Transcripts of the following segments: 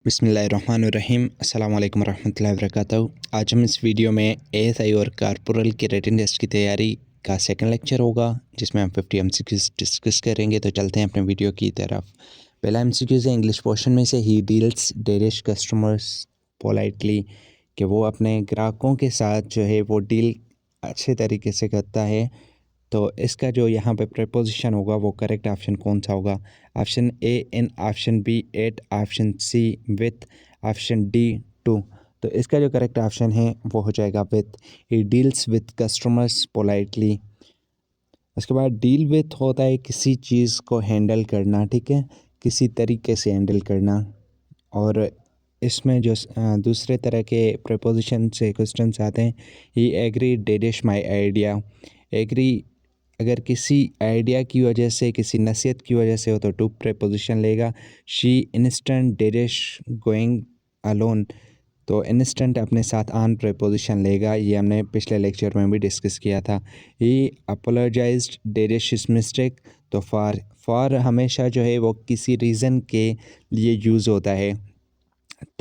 बिस्मिल्लाहिर्रहमानिर्रहीम अस्सलाम वालेकुम रहमतुल्लाहि वबरकातुहू। आज हम इस वीडियो में एएसआई और कॉर्पोरल के रिटन टेस्ट की तैयारी का सेकंड लेक्चर होगा, जिसमें हम 50 एमसीक्यूज डिस्कस करेंगे। तो चलते हैं अपने वीडियो की तरफ। पहला एमसीक्यूज है इंग्लिश पोर्शन में से, ही डील्स डेरिश कस्टमर्स पोलाइटली, कि वो अपने ग्राहकों के साथ जो है वो डील अच्छे तरीके से करता है। तो इसका जो यहाँ पे प्रीपोजिशन होगा वो करेक्ट ऑप्शन कौन सा होगा? Option A in, option B at, option C with, option D to. तो इसका जो करेक्ट ऑप्शन है वो हो जाएगा with. He deals with customers politely. उसके बाद डील विथ होता है किसी चीज़ को हैंडल करना, ठीक है, किसी तरीके से हैंडल करना। और इसमें जो दूसरे तरह के प्रीपोजिशन से क्वेश्चंस आते हैं, ही एग्री डेडिश माई आइडिया। एग्री अगर किसी आइडिया की वजह से, किसी नसीहत की वजह से हो तो टू प्रीपोजिशन लेगा। शी इंस्टेंट डेरिश गोइंग अलोन, तो इंस्टेंट अपने साथ ऑन प्रीपोजिशन लेगा। ये हमने पिछले लेक्चर में भी डिस्कस किया था। ही अपोलोजाइज्ड डेरिश इज मिस्टेक, तो फॉर हमेशा जो है वो किसी रीज़न के लिए यूज़ होता है।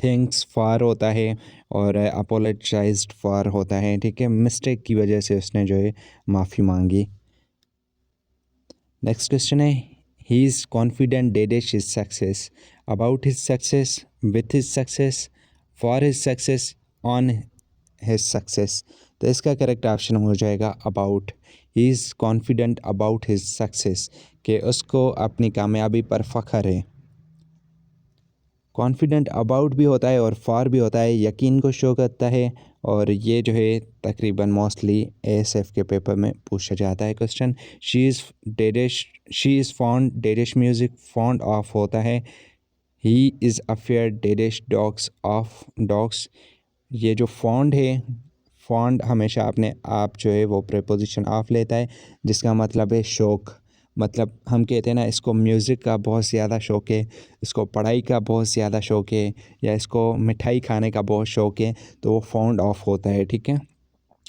थैंक्स फॉर होता है और अपोलोजाइज्ड फॉर होता है, ठीक है। मिस्टेक की वजह से उसने जो है माफ़ी मांगी। नेक्स्ट क्वेश्चन है, he is confident dash his success, about his success, with his success, for his success, on his success. तो इसका करेक्ट ऑप्शन हो जाएगा about. He is confident about his success, कि उसको अपनी कामयाबी पर फ़ख्र है। कॉन्फिडेंट अबाउट भी होता है और फॉर भी होता है, यकीन को शो करता है। और ये जो है तकरीबन मोस्टली एएसएफ के पेपर में पूछा जाता है question. She is fond dash music, fond of होता है। He is afraid dash dogs of dogs. ये जो फॉन्ड है, फॉन्ड हमेशा अपने आप जो है वो प्रीपोजिशन ऑफ लेता है, जिसका मतलब है शौक़। मतलब हम कहते हैं ना, इसको म्यूज़िक का बहुत ज़्यादा शौक़ है, इसको पढ़ाई का बहुत ज़्यादा शौक़ है, या इसको मिठाई खाने का बहुत शौक़ है, तो वो फाउंड ऑफ होता है, ठीक है।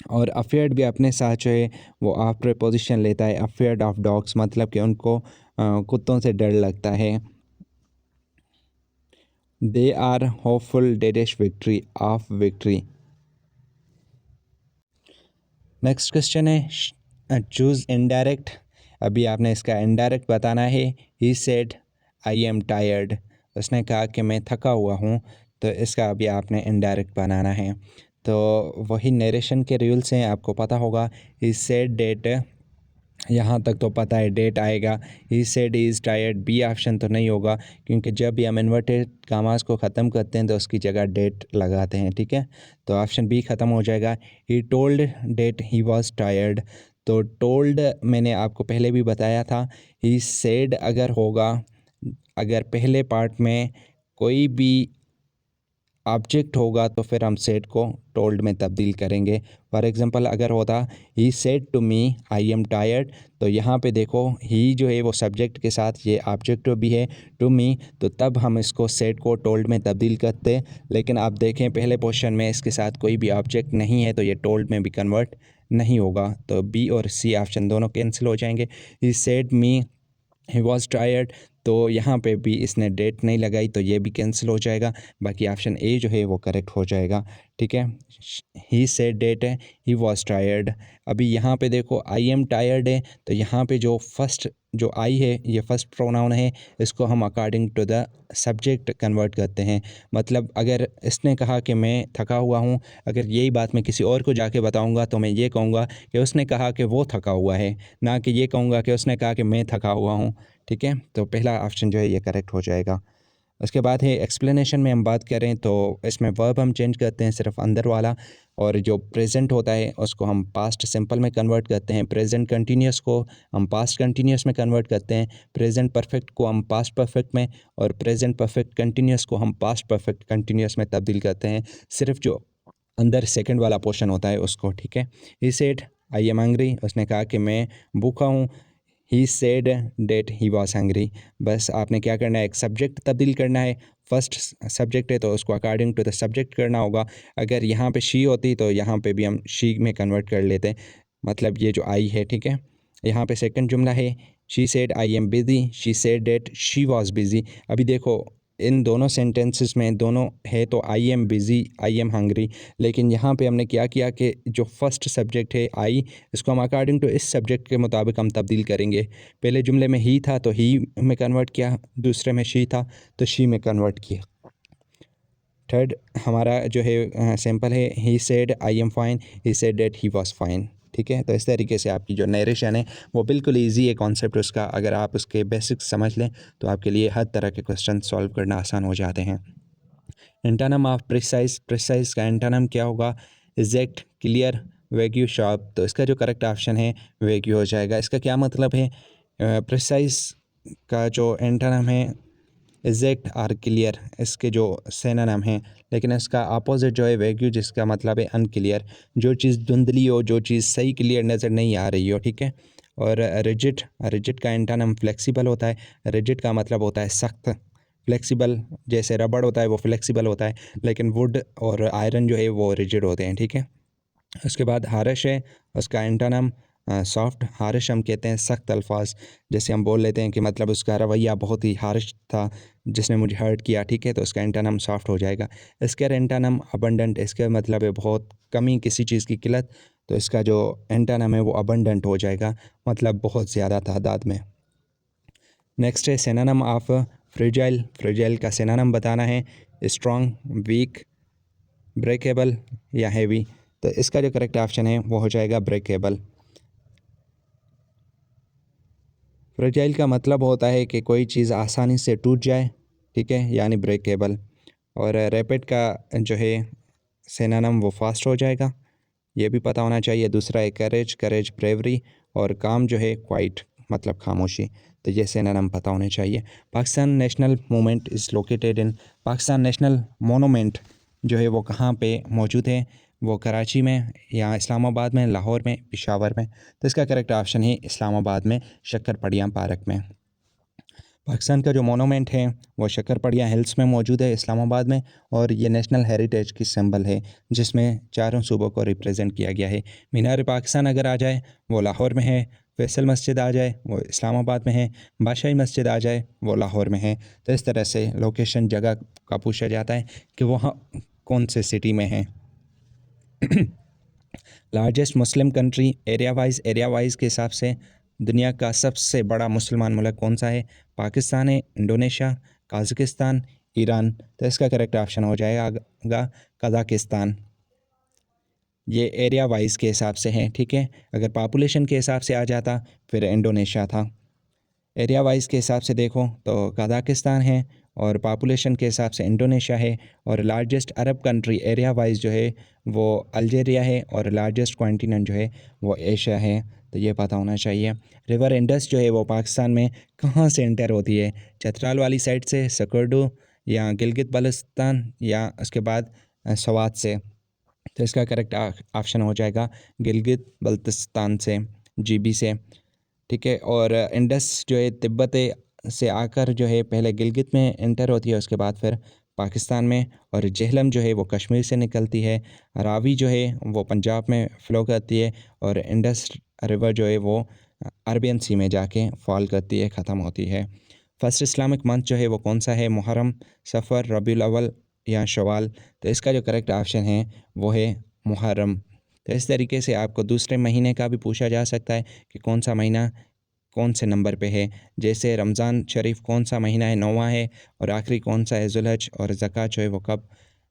और अफेयर्ड भी अपने साथ जो है वो ऑफ प्रीपोजिशन लेता है। अफेयर्ड ऑफ डॉग्स मतलब कि उनको कुत्तों से डर लगता है। They are hopeful dash victory of victory. Next question है चूज़ इनडायरेक्ट। अभी आपने इसका इनडायरेक्ट बताना है। He said I am tired, उसने कहा कि मैं थका हुआ हूँ, तो इसका अभी आपने इनडायरेक्ट बनाना है। तो वही नरेशन के रूल्स हैं, आपको पता होगा। ही सेड डेट, यहाँ तक तो पता है डेट आएगा। He said he is tired, B option तो नहीं होगा, क्योंकि जब भी हम इन्वर्टेड कामास को ख़त्म करते हैं तो उसकी जगह डेट लगाते हैं, ठीक है। तो ऑप्शन बी ख़त्म हो जाएगा। He told that he was tired, तो टोल्ड मैंने आपको पहले भी बताया था। ही सेड अगर होगा, अगर पहले पार्ट में कोई भी ऑब्जेक्ट होगा तो फिर हम सेड को टोल्ड में तब्दील करेंगे। फॉर एग्ज़ाम्पल अगर होता he said to me I am tired, तो यहाँ पे देखो ही जो है वो सब्जेक्ट के साथ ये ऑब्जेक्ट भी है टू मी, तो तब हम इसको सेड को टोल्ड में तब्दील करते हैं। लेकिन आप देखें पहले पोर्शन में इसके साथ कोई भी ऑब्जेक्ट नहीं है, तो ये टोल्ड में भी कन्वर्ट नहीं होगा। तो बी और सी ऑप्शन दोनों कैंसिल हो जाएंगे। He said me he was tired, तो यहाँ पे भी इसने डेट नहीं लगाई, तो ये भी कैंसिल हो जाएगा। बाकी ऑप्शन ए जो है वो करेक्ट हो जाएगा, ठीक है। ही सेड डेट है, ही वॉज टायर्ड। अभी यहाँ पे देखो आई एम टायर्ड है, तो यहाँ पे जो फर्स्ट जो आई है ये फर्स्ट प्रोनाउन है, इसको हम according to the subject convert करते हैं। मतलब अगर इसने कहा कि मैं थका हुआ हूँ, अगर यही बात मैं किसी और को जाके बताऊँगा तो मैं ये कहूँगा कि उसने कहा कि वो थका हुआ है, ना कि ये कहूँगा कि उसने कहा कि मैं थका हुआ हूँ, ठीक है। तो पहला ऑप्शन जो है ये करेक्ट हो जाएगा। उसके बाद है एक्सप्लेनेशन में हम बात करें तो इसमें वर्ब हम चेंज करते हैं सिर्फ अंदर वाला, और जो प्रेजेंट होता है उसको हम पास्ट सिंपल में कन्वर्ट करते हैं। प्रेजेंट कंटिन्यूस को हम पास्ट कंटिन्यूस में कन्वर्ट करते हैं। प्रेजेंट परफेक्ट को हम पास्ट परफेक्ट में, और प्रेजेंट परफेक्ट कंटिन्यूस को हम पास्ट परफेक्ट कंटिन्यूस में तब्दील करते हैं, सिर्फ जो अंदर सेकंड वाला पोर्शन होता है उसको, ठीक है। He said I am hungry, उसने कहा कि मैं भूखा हूँ। He said that he was hungry. बस आपने क्या करना है, एक सब्जेक्ट तब्दील करना है। फर्स्ट सब्जेक्ट है तो उसको अकॉर्डिंग टू द सब्जेक्ट करना होगा। अगर यहाँ पे शी होती तो यहाँ पे भी हम शी में कन्वर्ट कर लेते, मतलब ये जो आई है, ठीक है। यहाँ पे सेकंड जुमला है, she said I am busy, she said that she was busy. अभी देखो इन दोनों सेंटेंसेस में दोनों है तो I am busy, I am hungry, लेकिन यहाँ पे हमने क्या किया कि जो फर्स्ट सब्जेक्ट है आई, इसको हम अकॉर्डिंग टू इस सब्जेक्ट के मुताबिक हम तब्दील करेंगे। पहले जुमले में ही था तो ही में कन्वर्ट किया, दूसरे में शी था तो शी में कन्वर्ट किया। थर्ड हमारा जो है सैम्पल है, he said I am fine, he said that he was fine. ठीक है, तो इस तरीके से आपकी जो नरेशन है वो बिल्कुल इजी है कॉन्सेप्ट उसका। अगर आप उसके बेसिक्स समझ लें तो आपके लिए हर तरह के क्वेश्चन सॉल्व करना आसान हो जाते हैं। एंटोनिम ऑफ प्रिसाइज, प्रिसाइज का एंटोनिम क्या होगा? Exact, clear, wagyu, sharp. तो इसका जो करेक्ट ऑप्शन है वैग्यू हो जाएगा। इसका क्या मतलब है? प्रिसाइज का जो एंटोनिम है एग्जैक्ट और क्लियर, इसके जो सिनोनिम हैं, लेकिन इसका अपोजिट जो है वैग्यू, जिसका मतलब है अनक्लियर, जो चीज़ धुंधली हो, जो चीज़ सही क्लियर नज़र नहीं आ रही हो। ठीक है। और रिजिड, रिजिड का एंटोनिम फ्लेक्सिबल होता है। रिजिड का मतलब होता है सख्त। फ्लेक्सिबल जैसे रबड़ होता है वो फ्लेक्सिबल होता है, लेकिन वुड और आयरन जो है वो रिजिड होते हैं। ठीक है। उसके बाद हारिश है, उसका एंटोनिम सॉफ्ट। हारिश हम कहते हैं सख्त अल्फाज, जैसे हम बोल लेते हैं कि मतलब उसका रवैया बहुत ही हारिश था, जिसने मुझे हर्ट किया। ठीक है, तो उसका एंटोनिम सॉफ्ट हो जाएगा। इसका एंटोनिम अबंडेंट, इसका मतलब है बहुत कमी, किसी चीज़ की किल्लत, तो इसका जो एंटोनिम है वो अबंडेंट हो जाएगा, मतलब बहुत ज़्यादा तादाद में। नेक्स्ट है सिनोनिम ऑफ फ्रेजाइल। फ्रेजाइल का सिनोनिम बताना है स्ट्रॉन्ग, वीक, ब्रेकेबल या हैवी। तो इसका जो करेक्ट ऑप्शन है वो हो जाएगा ब्रेकेबल। फ्रेजाइल का मतलब होता है कि कोई चीज़ आसानी से टूट जाए। ठीक है, यानी ब्रेकेबल। और रैपिड का जो है सिनोनिम वो फास्ट हो जाएगा, ये भी पता होना चाहिए। दूसरा है करेज, करेज ब्रेवरी, और काम जो है क्वाइट, मतलब खामोशी। तो ये सिनोनिम पता होने चाहिए। Pakistan national movement is located in, Pakistan national monument जो है वो कहाँ पे मौजूद है? वो कराची में, या इस्लामाबाद में, लाहौर में, पेशावर में। तो इसका करेक्ट ऑप्शन है इस्लामाबाद में, शक्करपड़िया पार्क में। पाकिस्तान का जो मोनूमेंट है वो शक्करपड़िया हिल्स में मौजूद है, इस्लामाबाद में, और ये नेशनल हेरिटेज की सिंबल है, जिसमें चारों सूबों को रिप्रेजेंट किया गया है। मीनार पाकिस्तान अगर आ जाए वो लाहौर में है, फैसल मस्जिद आ जाए वो इस्लामाबाद में है, बादशाही मस्जिद आ जाए वो लाहौर में है। तो इस तरह से लोकेशन जगह का पूछा जाता है कि वहाँ कौन से सिटी में है। Largest Muslim country area wise के हिसाब से दुनिया का सबसे बड़ा मुसलमान मुल्क कौन सा है? पाकिस्तान है, इंडोनेशिया, कजाकिस्तान, ईरान। तो इसका करेक्ट ऑप्शन हो जाएगा कजाकिस्तान। ये एरिया वाइज के हिसाब से है। ठीक है, अगर पॉपुलेशन के हिसाब से आ जाता फिर इंडोनेशिया था। एरिया वाइज के हिसाब से देखो तो कजाकिस्तान है, और पॉपुलेशन के हिसाब से इंडोनेशिया है, और largest Arab country area wise जो है वो अल्जीरिया है, और लार्जेस्ट कॉन्टिनेंट जो है वो एशिया है। तो ये पता होना चाहिए। रिवर इंडस जो है वो पाकिस्तान में कहाँ से एंटर होती है? चतराल वाली साइड से, सकर्डू, या गिलगित बल्तिस्तान, या उसके बाद स्वात से। तो इसका करेक्ट ऑप्शन हो जाएगा गिलगित बल्तिस्तान से, जीबी से। ठीक है, और इंडस जो है तिब्बत से आकर जो है पहले गिलगित में एंटर होती है, उसके बाद फिर पाकिस्तान में। और जेहलम जो है वो कश्मीर से निकलती है। रावी जो है वो पंजाब में फ़्लो करती है, और इंडस रिवर जो है वो अरबियन सी में जाके फॉल करती है, ख़त्म होती है। फर्स्ट इस्लामिक मंथ जो है वो कौन सा है? मुहर्रम, सफ़र, रबीउल अव्वल या शवाल। तो इसका जो करेक्ट ऑप्शन है वो है मुहर्रम। तो इस तरीके से आपको दूसरे महीने का भी पूछा जा सकता है कि कौन सा महीना कौन से नंबर पे है। जैसे रमज़ान शरीफ कौन सा महीना है? 9वां है। और आखिरी कौन सा है? ज़ुल्हज। और ज़कात जो है वो कब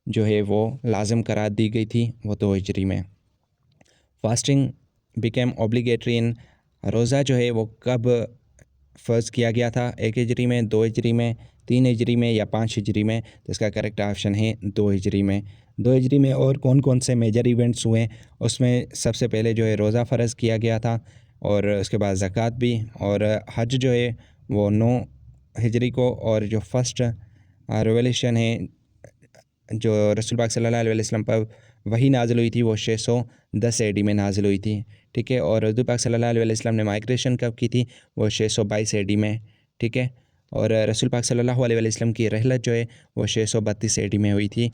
जो है वो लाजिम करार दी गई थी? वो 2 हिजरी में। फास्टिंग बिकेम ऑब्लिगेटरी इन, रोज़ा जो है वो कब फ़र्ज़ किया गया था? 1 हिजरी में, 2 हिजरी में, 3 हिजरी में, या 5 हिजरी में। तो इसका करेक्ट ऑप्शन है 2 हिजरी में। 2 हिजरी में और कौन कौन से मेजर इवेंट्स हुए? उसमें सबसे पहले जो है रोज़ा फ़र्ज़ किया गया था, और उसके बाद ज़कात भी, और हज जो है वो 9 हिजरी को। और जो फर्स्ट रेवोल्यूशन है जो रसूल पाक सल्लल्लाहु अलैहि वसल्लम पर वही नाजिल हुई थी वो 610 एडी में नाजिल हुई थी। ठीक है, और रसूल पाक सल्लल्लाहु अलैहि वसल्लम ने माइग्रेशन कब की थी? वो 622 एडी में। ठीक है, और रसूल पाक सल्लल्लाहु अलैहि वसल्लम की रहलत जो है वो 632 एडी में हुई थी।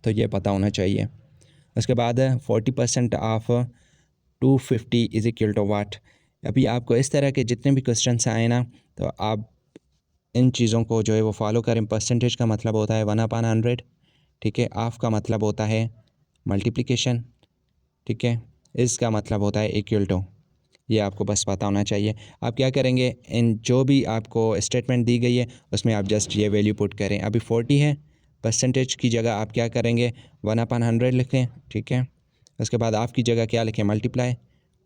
तो ये पता होना चाहिए। उसके बाद 40% ऑफ 250 इज इक्वल टू वाट। अभी आपको इस तरह के जितने भी क्वेश्चन आए ना, तो आप इन चीज़ों को जो है वो फॉलो करें। परसेंटेज का मतलब होता है 1/100, ठीक है। ऑफ का मतलब होता है मल्टीप्लिकेशन, ठीक है। इसका मतलब होता है इक्वल टू। ये आपको बस पता होना चाहिए। आप क्या करेंगे, इन जो भी आपको स्टेटमेंट दी गई है उसमें आप जस्ट ये वैल्यू पुट करें। अभी 40 है, परसेंटेज की जगह आप क्या करेंगे 1/100 लिखें, ठीक है। उसके बाद आपकी जगह क्या लिखें मल्टीप्लाई,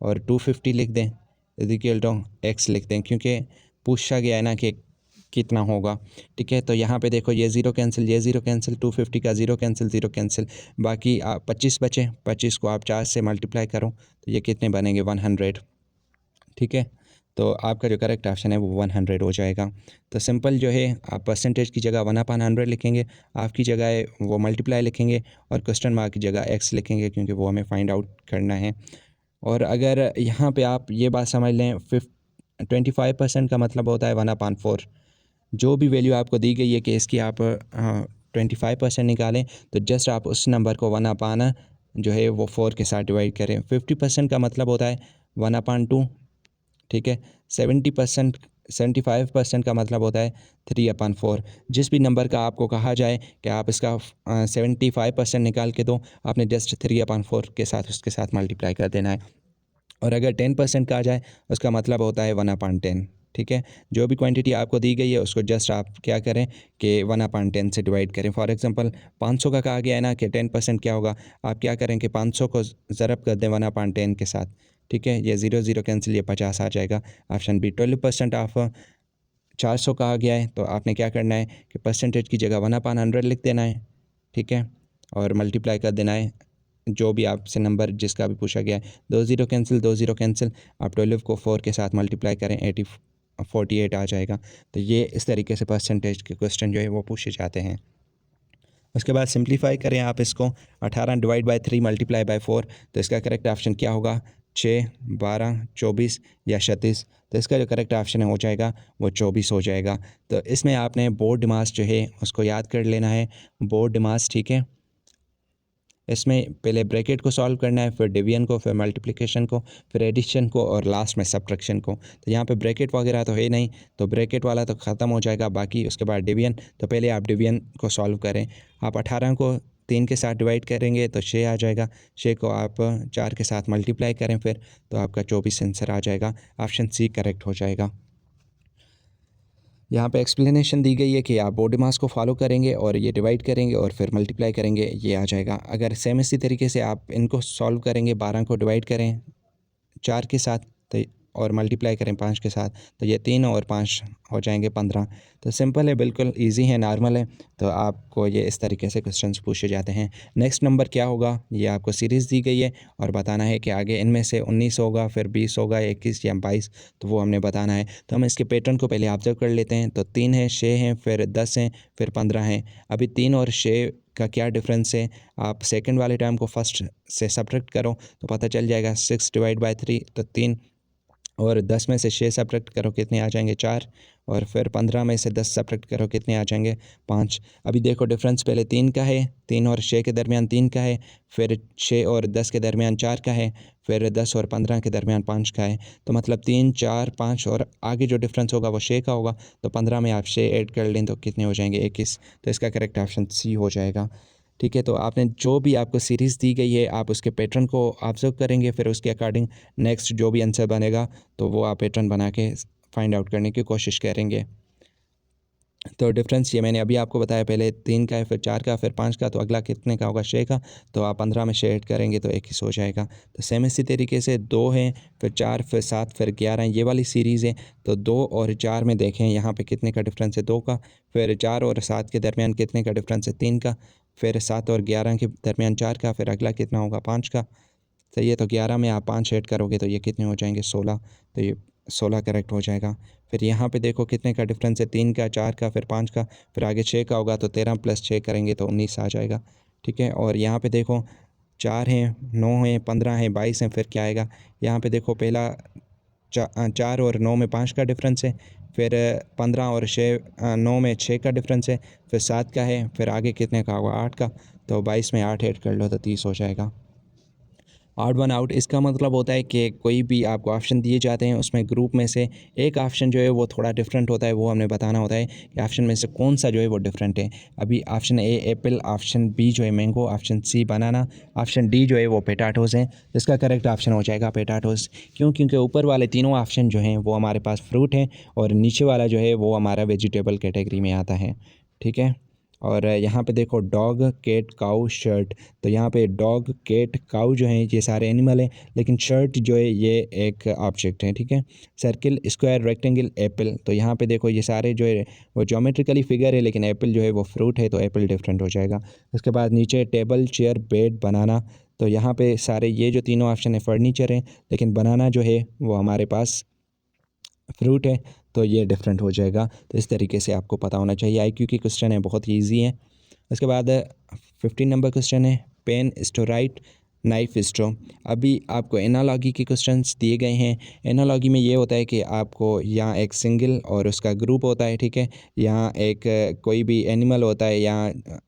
और 250 लिख दें इक्वल टू एक्स लिख दें, क्योंकि पूछा गया है ना कि कितना होगा, ठीक है। तो यहाँ पे देखो ये ज़ीरो कैंसिल, ये ज़ीरो कैंसिल, 250 का ज़ीरो कैंसिल, ज़ीरो कैंसिल, बाकी 25 बचे। 25 को आप 4 से मल्टीप्लाई करो तो ये कितने बनेंगे 100, ठीक है। तो आपका जो करेक्ट ऑप्शन है वो 100 हो जाएगा। तो सिंपल जो है आप परसेंटेज की जगह 1/100 लिखेंगे, आपकी जगह वो मल्टीप्लाई लिखेंगे, और क्वेश्चन मार्क की जगह एक्स लिखेंगे, क्योंकि वो हमें फाइंड आउट करना है। और अगर यहाँ पे आप ये बात समझ लें 25% का मतलब होता है 1/4। जो भी वैल्यू आपको दी गई है कि इसकी आप 25% निकालें, तो जस्ट आप उस नंबर को 1/, जो है वो 4 के साथ डिवाइड करें। 50% का मतलब होता है 1/2, ठीक है। 75% का मतलब होता है 3/4। जिस भी नंबर का आपको कहा जाए कि आप इसका 75% निकाल के दो, आपने जस्ट 3/4 के साथ उसके साथ मल्टीप्लाई कर देना है। और अगर 10% का आ जाए उसका मतलब होता है 1/10, ठीक है। जो भी क्वांटिटी आपको दी गई है उसको जस्ट आप क्या करें कि 1/10 से डिवाइड करें। फॉर एग्जांपल 500 का कहा गया है ना कि 10% क्या होगा, आप क्या करें कि 500 को ज़रब कर दें 1/10 के साथ, ठीक है। ये ज़ीरो ज़ीरो कैंसिल, ये 50 आ जाएगा। ऑप्शन बी 12% ऑफ 400 कहा गया है, तो आपने क्या करना है कि परसेंटेज की जगह 1/100 लिख देना है, ठीक है, और मल्टीप्लाई कर देना है जो भी आपसे नंबर जिसका भी पूछा गया है। 2 ज़ीरो कैंसिल, 2 ज़ीरो कैंसिल, आप 12 को 4 के साथ मल्टीप्लाई करें 48 आ जाएगा। तो ये इस तरीके से परसेंटेज के क्वेश्चन जो है वो पूछे जाते हैं। उसके बाद सिंप्लीफाई करें आप इसको, 18 डिवाइड बाय 3 मल्टीप्लाई बाय 4, तो इसका करेक्ट ऑप्शन क्या होगा 6, 12, 24 या 36। तो इसका जो करेक्ट ऑप्शन हो जाएगा वो 24 हो जाएगा। तो इसमें आपने बोर्ड मास जो है उसको याद कर लेना है, बोर्ड मास, ठीक है। इसमें पहले ब्रैकेट को सॉल्व करना है, फिर डिवीजन को, फिर मल्टीप्लिकेशन को, फिर एडिशन को, और लास्ट में सब्ट्रैक्शन को। तो यहाँ पे ब्रैकेट वगैरह तो है नहीं, तो ब्रैकेट वाला तो ख़त्म हो जाएगा। बाकी उसके बाद डिवीजन, तो पहले आप डिवीजन को सॉल्व करें। आप 18 को 3 के साथ डिवाइड करेंगे तो 6 आ जाएगा। 6 को आप 4 के साथ मल्टीप्लाई करें फिर, तो आपका 24 आंसर आ जाएगा। ऑप्शन सी करेक्ट हो जाएगा। यहाँ पे एक्सप्लेनेशन दी गई है कि आप बॉडी मास को फॉलो करेंगे और ये डिवाइड करेंगे और फिर मल्टीप्लाई करेंगे, ये आ जाएगा। अगर सेम इसी तरीके से आप इनको सॉल्व करेंगे, 12 को डिवाइड करें 4 के साथ, तो और मल्टीप्लाई करें 5 के साथ, तो ये 3 और 5 हो जाएंगे 15। तो सिंपल है, बिल्कुल इजी है, नॉर्मल है। तो आपको ये इस तरीके से क्वेश्चंस पूछे जाते हैं। नेक्स्ट नंबर क्या होगा, ये आपको सीरीज़ दी गई है और बताना है कि आगे इनमें से 19 होगा, फिर 20 होगा, 21 या 22, तो वो हमने बताना है। तो हम इसके पैटर्न को पहले ऑब्जर्व कर लेते हैं। तो 3 है, 6 हैं, फिर 10 हैं, फिर 15 हैं। अभी 3 और 6 का क्या डिफरेंस है, आप सेकंड वाले टर्म को फर्स्ट से सब्ट्रैक्ट करो तो पता चल जाएगा। 6 डिवाइड बाय 3, तो 3, और 10 में से 6 सब्ट्रैक्ट करो कितने आ जाएंगे 4, और फिर 15 में से 10 सब्ट्रैक्ट करो कितने आ जाएंगे 5। अभी देखो डिफरेंस पहले 3 का है, 3 और 6 के दरमियान 3 का है, फिर 6 और 10 के दरमियान 4 का है, फिर 10 और 15 के दरमियान 5 का है। तो मतलब 3, 4, 5 और आगे जो डिफरेंस होगा वो 6 का होगा। तो 15 में आप 6 ऐड कर लें तो कितने हो जाएंगे 21। तो इसका करेक्ट ऑप्शन सी हो जाएगा, ठीक है। तो आपने जो भी आपको सीरीज़ दी गई है आप उसके पैटर्न को ऑब्जर्व करेंगे, फिर उसके अकॉर्डिंग नेक्स्ट जो भी आंसर बनेगा तो वो आप पैटर्न बना के फाइंड आउट करने की कोशिश करेंगे। तो डिफरेंस ये मैंने अभी आपको बताया, पहले 3 का है, फिर 4 का, फिर 5 का, तो अगला कितने का होगा 6 का। तो आप 15 में 6 ऐड करेंगे तो 21 हो जाएगा। तो सेम इसी तरीके से 2 हैं, फिर 4, फिर 7, फिर 11, ये वाली सीरीज़ है। तो 2 और 4 में देखें यहाँ पे कितने का डिफरेंस है 2 का, फिर 4 और 7 के दरमियान कितने का डिफरेंस है 3 का, फिर 7 और 11 के दरमियान 4 का, फिर अगला कितना होगा 5 का। सही है, तो 11 में आप 5 ऐड करोगे तो ये कितने हो जाएंगे 16। तो ये 16 करेक्ट हो जाएगा। फिर यहाँ पे देखो कितने का डिफरेंस है 3 का, 4 का, फिर 5 का, फिर आगे 6 का होगा तो 13 + 6 करेंगे तो 19 आ जाएगा, ठीक है। और यहाँ पे देखो 4 हैं, 9 हैं, 15 हैं, 22 हैं, फिर क्या आएगा यहाँ पे देखो पहला 4 और 9 में 5 का डिफरेंस है, फिर 15 और 9 में 6 का डिफरेंस है, फिर 7 का है, फिर आगे कितने का होगा 8 का। तो 22 में 8 ऐड कर लो तो 30 हो जाएगा। ऑड वन आउट इसका मतलब होता है कि कोई भी आपको ऑप्शन दिए जाते हैं उसमें ग्रुप में से एक ऑप्शन जो है वो थोड़ा डिफरेंट होता है, वो हमने बताना होता है कि ऑप्शन में से कौन सा जो है वो डिफरेंट है। अभी option A apple, option B जो है mango, option C banana, option D जो है वो पोटैटोज़ हैं। इसका करेक्ट ऑप्शन हो जाएगा पोटैटोज़। क्यों? क्योंकि ऊपर वाले तीनों ऑप्शन जो हैं वो हमारे पास फ्रूट हैं और नीचे वाला जो है वो हमारा वेजिटेबल कैटेगरी में आता है। ठीक है। और यहाँ पे देखो डॉग, कैट, काऊ, शर्ट। तो यहाँ पे डॉग, कैट, काऊ जो हैं ये सारे एनिमल हैं, लेकिन शर्ट जो है ये एक ऑब्जेक्ट है। ठीक है। Circle, square, rectangle, Apple. तो यहाँ पे देखो ये सारे जो है वो ज्योमेट्रिकली फिगर है, लेकिन एप्पल जो है वो फ्रूट है, तो एप्पल डिफरेंट हो जाएगा। उसके बाद नीचे टेबल, चेयर, बेड, बनाना। तो यहाँ पे सारे ये जो तीनों ऑप्शन है फर्नीचर हैं, लेकिन बनाना जो है वो हमारे पास फ्रूट है, तो ये डिफरेंट हो जाएगा। तो इस तरीके से आपको पता होना चाहिए। आईक्यू की क्वेश्चन है, बहुत ही ईजी है। उसके बाद 15 नंबर क्वेश्चन है, pen is to write, knife is to. अभी आपको एनालॉजी के क्वेश्चंस दिए गए हैं। एनालॉजी में ये होता है कि आपको यहाँ एक सिंगल और उसका ग्रुप होता है। ठीक है। यहाँ एक कोई भी एनिमल होता है, यहाँ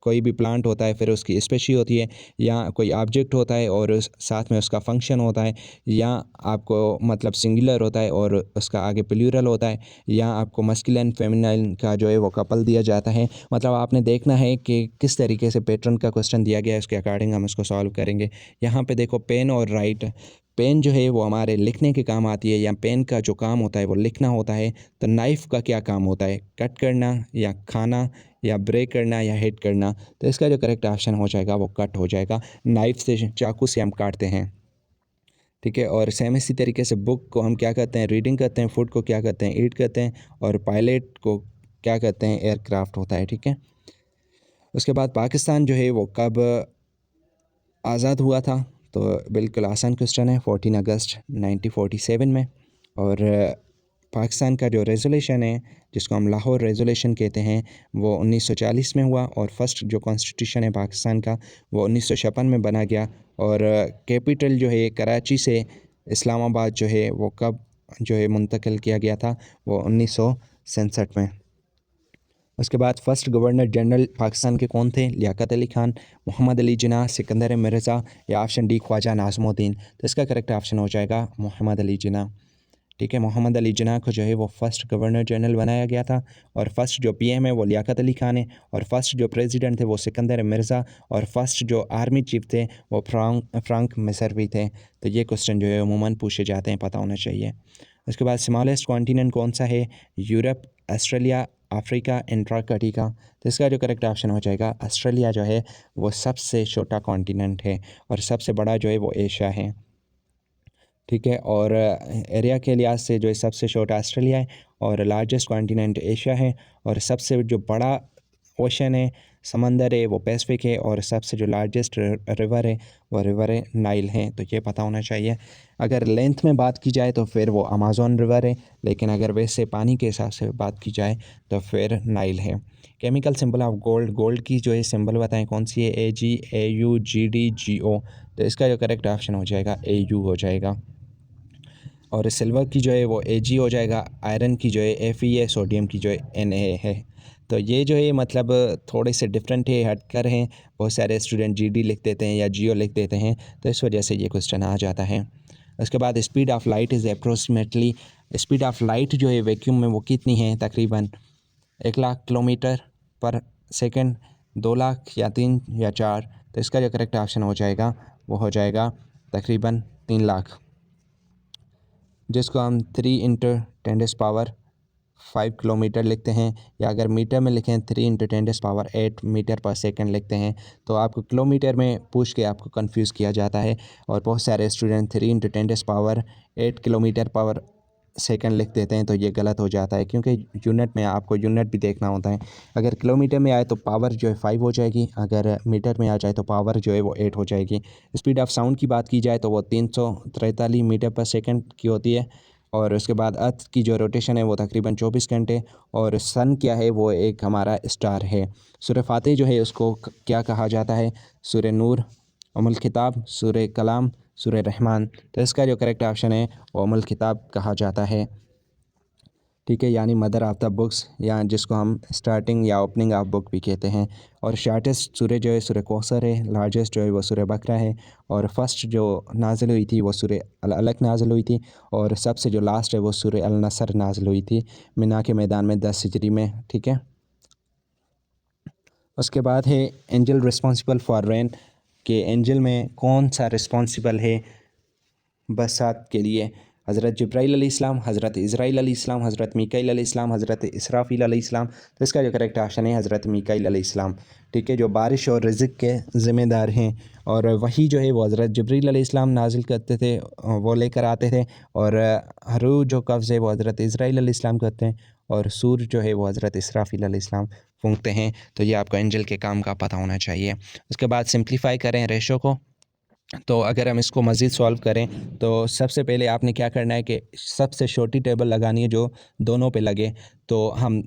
कोई भी प्लांट होता है, फिर उसकी स्पेशी होती है, या कोई ऑब्जेक्ट होता है और साथ में उसका फंक्शन होता है, या आपको मतलब सिंगुलर होता है और उसका आगे प्लूरल होता है, या आपको मस्कुलिन फेमिनाइन का जो है वो कपल दिया जाता है। मतलब आपने देखना है कि किस तरीके से पैटर्न का क्वेश्चन दिया गया है, उसके अकॉर्डिंग हम इसको सॉल्व करेंगे। यहाँ पे देखो पेन और राइट। पेन जो है वो हमारे लिखने के काम आती है, या पेन का जो काम होता है वो लिखना होता है। तो नाइफ़ का क्या काम होता है? कट करना, या खाना, या ब्रेक करना, या हिट करना। तो इसका जो करेक्ट ऑप्शन हो जाएगा वो कट हो जाएगा। नाइफ से, चाकू से हम काटते हैं। ठीक है। और सेम इसी तरीके से बुक को हम क्या कहते हैं? रीडिंग कहते हैं। फूड को क्या कहते हैं? ईट कहते हैं। और पायलट को क्या कहते हैं? एयरक्राफ्ट होता है। ठीक है। उसके बाद पाकिस्तान जो है वो कब आज़ाद हुआ था? तो बिल्कुल आसान क्वेश्चन है, 14 अगस्त 1947 में। और पाकिस्तान का जो रेजोल्यूशन है, जिसको हम लाहौर रेजोल्यूशन कहते हैं, वो 1940 में हुआ। और फर्स्ट जो कॉन्स्टिट्यूशन है पाकिस्तान का वो 1956 में बना गया। और कैपिटल जो है कराची से इस्लामाबाद जो है वो कब जो है मुंतकिल किया गया था? वो 1967 में। उसके बाद फर्स्ट गवर्नर जनरल पाकिस्तान के कौन थे? लियाकत अली खान, मोहम्मद अली जिन्ना, सिकंदर मिर्ज़ा, या ऑप्शन डी ख्वाजा नाज़मुद्दीन। तो इसका करेक्ट ऑप्शन हो जाएगा मोहम्मद अली जिन्ना। ठीक है। मोहम्मद अली जिन्ना को जो है वो फर्स्ट गवर्नर जनरल बनाया गया था। और फर्स्ट जो पीएम है वो लियाकत अली खान है। और फर्स्ट जो प्रेसिडेंट थे वो सिकंदर मिर्ज़ा। और फर्स्ट जो आर्मी चीफ थे वो फ्रांक मिसरवी थे। तो ये क्वेश्चन जो है अमूमन पूछे जाते हैं, पता होना चाहिए। उसके बाद स्मॉलेस्ट कॉन्टिनेंट कौन सा है? Europe, Australia, Africa, Antarctica. तो इसका जो करेक्ट ऑप्शन हो जाएगा ऑस्ट्रेलिया जो है वो सबसे छोटा कॉन्टिनेंट है, और सबसे बड़ा जो है वो एशिया है। ठीक है। और एरिया के लिहाज से जो है सबसे छोटा ऑस्ट्रेलिया है, और लार्जेस्ट कॉन्टिनेंट एशिया है। और सबसे जो बड़ा ओशन है, समंदर है, वो पैसिफिक है। और सबसे जो लार्जेस्ट रिवर है वो रिवर है नाइल है। तो ये पता होना चाहिए। अगर लेंथ में बात की जाए तो फिर वो अमेज़न रिवर है, लेकिन अगर वैसे पानी के हिसाब से बात की जाए तो फिर नाइल है। Chemical symbol of gold, gold की जो है सिंबल बताएं कौन सी है? AG, AU, GD, GO। तो इसका जो करेक्ट ऑप्शन हो जाएगा AU हो जाएगा। और सिल्वर की जो है वो AG हो जाएगा। आयरन की जो है FE है। सोडियम की जो है Na है। तो ये जो है मतलब थोड़े से डिफरेंट है, हटकर हैं। बहुत सारे स्टूडेंट GD लिख देते हैं या GO लिख देते हैं, तो इस वजह से ये क्वेश्चन आ जाता है। उसके बाद speed of light is approximately, speed of light जो है वैक्यूम में वो कितनी है? तकरीबन 1,00,000 किलोमीटर पर सेकंड, 2,00,000, या 3, या 4। तो इसका जो करेक्ट ऑप्शन हो जाएगा वो हो जाएगा तकरीबन 3,00,000, जिसको हम 3 × 10⁵ किलोमीटर लिखते हैं। या अगर मीटर में लिखें 3 × 10⁸ मीटर पर सेकंड लिखते हैं। तो आपको किलोमीटर में पूछ के आपको कंफ्यूज किया जाता है, और बहुत सारे स्टूडेंट 3 × 10⁸ किलोमीटर पर सेकंड लिख देते हैं, तो ये गलत हो जाता है, क्योंकि यूनिट में आपको यूनिट भी देखना होता है। अगर किलोमीटर में आए तो पावर जो है 5 हो जाएगी, अगर मीटर में आ जाए तो पावर जो है वो 8 हो जाएगी। स्पीड ऑफ साउंड की बात की जाए तो वो 343 मीटर पर सेकंड की होती है। और उसके बाद अर्थ की जो रोटेशन है वो तकरीबन 24 घंटे। और सन क्या है? वो एक हमारा स्टार है। सूरह फातिह जो है उसको क्या कहा जाता है? सूरह नूर, उमुल खिताब, सूरह कलाम, सूरह रहमान। तो इसका जो करेक्ट ऑप्शन है वो उमुल खिताब कहा जाता है। ठीक है, यानी मदर ऑफ़ द बुक्स, या जिसको हम स्टार्टिंग या ओपनिंग ऑफ बुक भी कहते हैं। और शार्टेस्ट सूरह जो है सूरह कौसर है, लार्जेस्ट जो है वो सूरह बकरा है, और फर्स्ट जो नाजिल हुई थी वो सूरह अल अलक नाजिल हुई थी, और सबसे जो लास्ट है वो सूरह अल नसर नाजिल हुई थी मिना के मैदान में 10 हिजरी में। ठीक है, उसके बाद है एंजल रिस्पॉन्सिबल फॉर रेन, कि एंजल में कौन सा रिस्पॉन्सिबल है बरसात के लिए। हज़रत जिब्राइल अलैहिस्सलाम, हज़रत इज़राइल अलैहिस्सलाम, हज़रत मीकाईल अलैहिस्सलाम, हज़रत इसराफील अलैहिस्सलाम। तो इसका जो करेक्ट ऑप्शन है हज़रत मीकाईल अलैहिस्सलाम। ठीक है, जो बारिश और रिज़्क़ के ज़िम्मेदार हैं, और वही जो है वो हज़रत जिब्रील अलैहिस्सलाम नाजिल करते थे, वो लेकर आते थे। और हरू जो कब्ज़ है वो हज़रत इज़राइल अलैहिस्सलाम करते हैं, और सूर जो है वो हज़रत इसराफील अलैहिस्सलाम फूंकते हैं। तो ये आपको एंजल के काम का पता होना चाहिए। उसके बाद सिंप्लीफाई करें रेशो को। तो अगर हम इसको मज़ीद सॉल्व करें तो सबसे पहले आपने क्या करना है कि सबसे छोटी टेबल लगानी है जो दोनों पे लगे। तो हम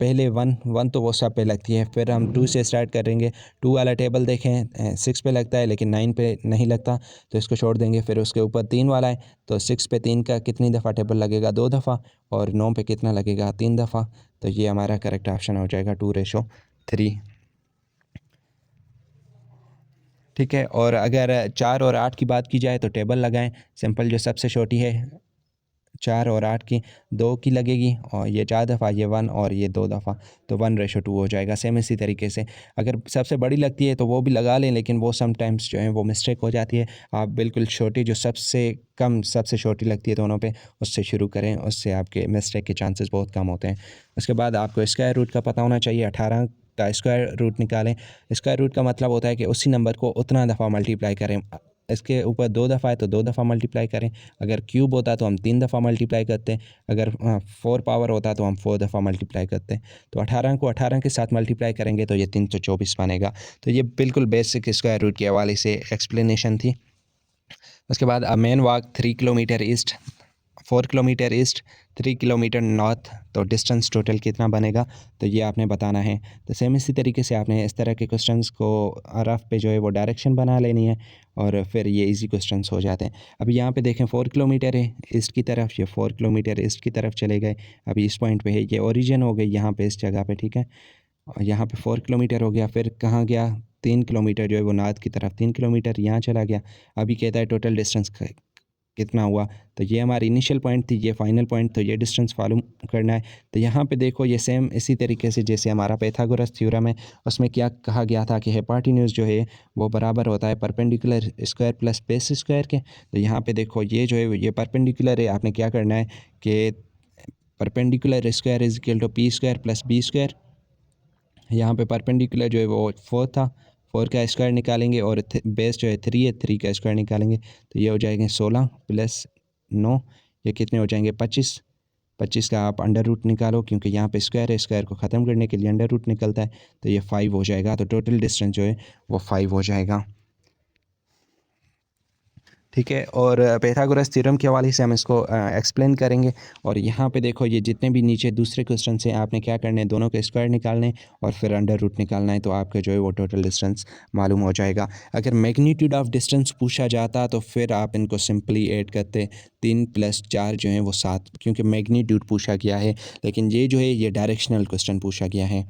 पहले वन तो वो सब पे लगती है, फिर हम 2 से स्टार्ट करेंगे। 2 वाला टेबल देखें 6 पे लगता है लेकिन 9 पे नहीं लगता, तो इसको छोड़ देंगे। फिर उसके ऊपर 3 वाला है, तो 6 पे 3 का कितनी दफ़ा टेबल लगेगा, 2 दफ़ा, और 9 पे कितना लगेगा, 3 दफ़ा। तो ये हमारा करेक्ट ऑप्शन हो जाएगा 2:3। ठीक है, और अगर 4 और 8 की बात की जाए तो टेबल लगाएं। सिंपल, जो सबसे छोटी है 4 और 8 की 2 की लगेगी, और ये 4 दफ़ा, ये 1 और ये 2 दफ़ा, तो 1:2 हो जाएगा। सेम इसी तरीके से अगर सबसे बड़ी लगती है तो वो भी लगा लें, लेकिन वो समटाइम्स जो है वो मिस्टेक हो जाती है। आप बिल्कुल छोटी, जो सबसे कम सबसे छोटी लगती है दोनों पे, उससे शुरू करें, उससे आपके मिस्टेक के चांसेस बहुत कम होते हैं। उसके बाद आपको स्क्वायर रूट का पता होना चाहिए। 18 का स्क्वायर रूट निकालें। स्क्वायर रूट का मतलब होता है कि उसी नंबर को उतना दफ़ा मल्टीप्लाई करें। इसके ऊपर 2 दफ़ा है तो 2 दफ़ा मल्टीप्लाई करें। अगर क्यूब होता तो हम 3 दफ़ा मल्टीप्लाई करते हैं। अगर 4 पावर होता तो हम 4 दफ़ा मल्टीप्लाई करते हैं। तो 18 को 18 के साथ मल्टीप्लाई करेंगे तो ये 324 बनेगा। तो ये बिल्कुल बेसिक स्क्वायर रूट के हवाले से एक्सप्लेनेशन थी। उसके बाद a man walk 3 kilometre east, 4 kilometre east, 3 kilometre north, तो डिस्टेंस टोटल कितना बनेगा, तो ये आपने बताना है। तो सेम इसी तरीके से आपने इस तरह के क्वेश्चंस को रफ पे जो है वो डायरेक्शन बना लेनी है, और फिर ये इजी क्वेश्चंस हो जाते हैं। अभी यहाँ पे देखें 4 किलोमीटर है ईस्ट की तरफ, ये 4 किलोमीटर ईस्ट की तरफ चले गए। अभी इस पॉइंट पे है, ये ओरिजिन हो गई यहाँ पे इस जगह पे। ठीक है, और यहाँ पे 4 किलोमीटर हो गया, फिर कहाँ गया, 3 किलोमीटर जो है वो नॉर्थ की तरफ, 3 किलोमीटर यहाँ चला गया। अभी कहता है टोटल डिस्टेंस कितना हुआ, तो ये हमारी इनिशियल पॉइंट थी, ये फाइनल पॉइंट, तो ये डिस्टेंस मालूम करना है। तो यहाँ पे देखो ये सेम इसी तरीके से जैसे हमारा पाइथागोरस थ्योरम है, उसमें क्या कहा गया था कि हिपोटेन्यूज जो है वो बराबर होता है perpendicular square plus base square के। तो यहाँ पे देखो ये जो है ये परपेंडिकुलर है, आपने क्या करना है कि perpendicular square is equal to P square plus B square. यहाँ पे परपेंडिकुलर जो है वो 4 था, 4 का स्क्वायर निकालेंगे, और बेस जो है 3 है, 3 का स्क्वायर निकालेंगे, तो ये हो जाएंगे 16 प्लस 9, ये कितने हो जाएंगे 25। 25 का आप अंडर रूट निकालो, क्योंकि यहाँ पे स्क्वायर है, स्क्वायर को ख़त्म करने के लिए अंडर रूट निकलता है, तो ये 5 हो जाएगा। तो टोटल डिस्टेंस जो है वो 5 हो जाएगा। ठीक है, और पाइथागोरस थ्योरम के हवाले से हम इसको एक्सप्लेन करेंगे। और यहाँ पे देखो ये जितने भी नीचे दूसरे क्वेश्चन हैं, आपने क्या करना है, दोनों के स्क्वायर निकालने और फिर अंडर रूट निकालना है, तो आपका जो है वो टोटल डिस्टेंस मालूम हो जाएगा। अगर मैग्नीट्यूड ऑफ डिस्टेंस पूछा जाता तो फिर आप इनको सिंपली ऐड करते, 3 + 4 जो है वो 7, क्योंकि मैग्नीट्यूड पूछा गया है। लेकिन ये जो है ये डायरेक्शनल क्वेश्चन पूछा गया है।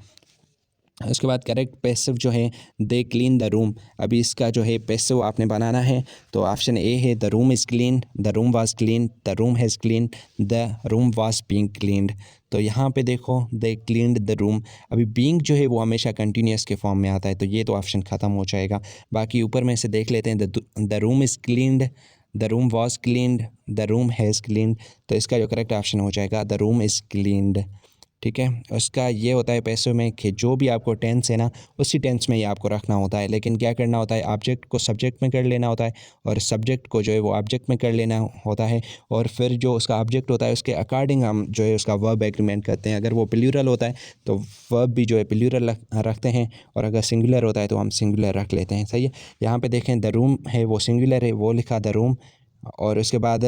उसके बाद करेक्ट पैसिव जो है दे क्लीन द रूम। अभी इसका जो है पैसिव आपने बनाना है, तो ऑप्शन ए है the room is clean, the room was clean, the room has clean, the room was being cleaned. तो यहाँ पे देखो दे क्लीन्ड द रूम, अभी बीइंग जो है वो हमेशा कंटिन्यूस के फॉर्म में आता है, तो ये तो ऑप्शन ख़त्म हो जाएगा। बाकी ऊपर में से देख लेते हैं, the room is cleaned, the room was cleaned, the room has cleaned. तो इसका जो करेक्ट ऑप्शन हो जाएगा द रूम इज़ क्लीन्ड। ठीक है, उसका ये होता है पैसों में कि जो भी आपको टेंस है ना, उसी टेंस में ही आपको रखना होता है। लेकिन क्या करना होता है, ऑब्जेक्ट को सब्जेक्ट में कर लेना होता है, और सब्जेक्ट को जो है वो ऑब्जेक्ट में कर लेना होता है, और फिर जो उसका ऑब्जेक्ट होता है उसके अकॉर्डिंग हम जो है उसका वर्ब एग्रीमेंट करते हैं। अगर वो प्लूरल होता है तो वर्ब भी जो है प्लूरल रखते हैं, और अगर सिंगुलर होता है तो हम सिंगुलर रख लेते हैं। सही है, यहाँ पे देखें द रूम है वो सिंगुलर है, वो लिखा द रूम, और उसके बाद